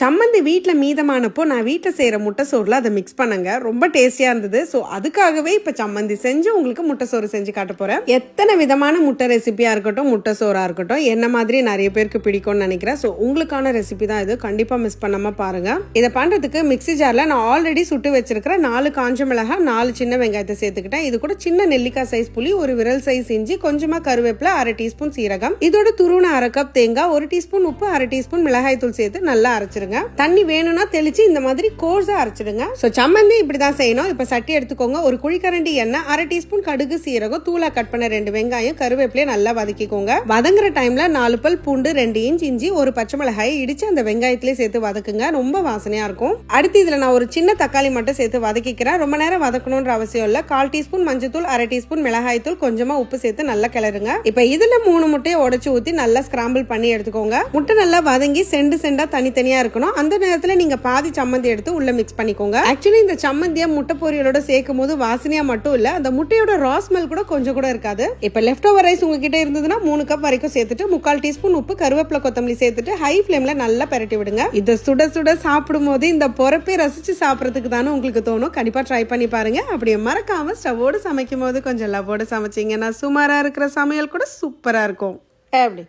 சம்மந்தி வீட்டில் மீதமானப்போ நான் வீட்டில் செய்கிற முட்டை சோறில் அதை மிக்ஸ் பண்ணுங்க, ரொம்ப டேஸ்டியாக இருந்தது. ஸோ அதுக்காகவே இப்போ சம்மந்தி செஞ்சு உங்களுக்கு முட்டை சோறு செஞ்சு காட்ட போகிறேன். எத்தனை விதமான முட்டை ரெசிபியாக இருக்கட்டும், முட்டை சோறாக இருக்கட்டும், என்ன மாதிரி நிறைய பேருக்கு பிடிக்கும்னு நினைக்கிறேன். ஸோ உங்களுக்கான ரெசிபி தான் இது, கண்டிப்பாக மிஸ் பண்ணாமல் பாருங்கள். இதை பண்ணுறதுக்கு மிக்ஸி ஜாரில் நான் ஆல்ரெடி சுட்டு வச்சிருக்கிற 4 காஞ்ச மிளகாய், 4 சின்ன வெங்காயத்தை சேர்த்துக்கிட்டேன். இது கூட சின்ன நெல்லிக்காய் சைஸ் புளி, ஒரு விரல் சைஸ் இஞ்சி, கொஞ்சமாக கருவேப்பிலை, 1/2 டீஸ்பூன் சீரகம், இதோட துருவன 1/2 கப் தேங்காய், 1 டீஸ்பூன் உப்பு, 1/2 டீஸ்பூன் மிளகாய் தூள் சேர்த்து நல்லா அரைச்சிருங்க. தண்ணி வேணும்னா தெளிச்சு இந்த மாதிரி கோர்ஸா அரைச்சிடுங்க. சோ சம்மந்தி இப்படிதான் செய்யணும். இப்ப சட்டி எடுத்துக்கோங்க, ஒரு குழிக்கரண்டி எண்ணெய், 1/2 டீஸ்பூன் கடுகு, சீரகம், தூளா கட் பண்ண 2 வெங்காயம், கருவேப்பிலையை நல்லா வதக்கிக்கோங்க. வதங்குற டைம்ல 4 பல் பூண்டு, 2 இன்ச் இஞ்சி, ஒரு பச்சை மிளகாய் இடிச்சு அந்த வெங்காயத்திலே சேர்த்து வதக்குங்க, ரொம்ப வாசனையா இருக்கும். அடுத்து இதுல நான் ஒரு சின்ன தக்காளி மட்டும் சேர்த்து வதக்கிக்கிறேன். ரொம்ப நேரம் வதக்கணும்ன்ற அவசியம் இல்ல. 1/4 டீஸ்பூன் மஞ்சத்தூள், 1/2 டீஸ்பூன் மிளகாய் தூள், கொஞ்சமா உப்பு சேர்த்து நல்லா கிளறுங்க. இப்ப இதுல 3 முட்டையை உடைச்சு ஊத்தி நல்லா ஸ்கிராம்பிள் பண்ணி எடுத்துக்கோங்க. முட்டை நல்லா வதங்கி செண்டு செண்டா தனித்தனியா இருக்கணும். அந்த நேரத்துல நீங்க பாதி சம்மந்தி எடுத்து உள்ள மிக்ஸ் பண்ணிக்கோங்க. ஆக்சுவலி இந்த சம்மந்தியை முட்டை பொரியலோட சேர்க்கும் போது வாசனையா மட்டும் இல்ல, அந்த முட்டையோட ரா ஸ்மெல் கூட கொஞ்சம் கூட இருக்காது. இப்ப லெஃப்ட் ஓவர் ரைஸ் உங்ககிட்ட இருந்ததுன்னா 3 கப் வரைக்கும் சேர்த்துட்டு 3/4 டீஸ்பூன் உப்பு, கருவேப்பிலை, கொத்தமல்லி சேர்த்துட்டு ஹை ஃபிளேம்ல நல்லா பரட்டி விடுங்க. இதை சுட சுட சாப்பிடும் போது இந்த பொறப்பை ரசிச்சு சாப்பிடறதுக்கு தானே உங்களுக்கு தோணும். கண்டிப்பா ட்ரை பண்ணி பாருங்க. அப்படியே மறக்காம ஸ்டவோடு சமைக்கும் போது கொஞ்சம் லவ்வோடு சமைச்சீங்கன்னா சுமாரா இருக்கிற சமையல் கூட சூப்பரா இருக்கும். எப்படி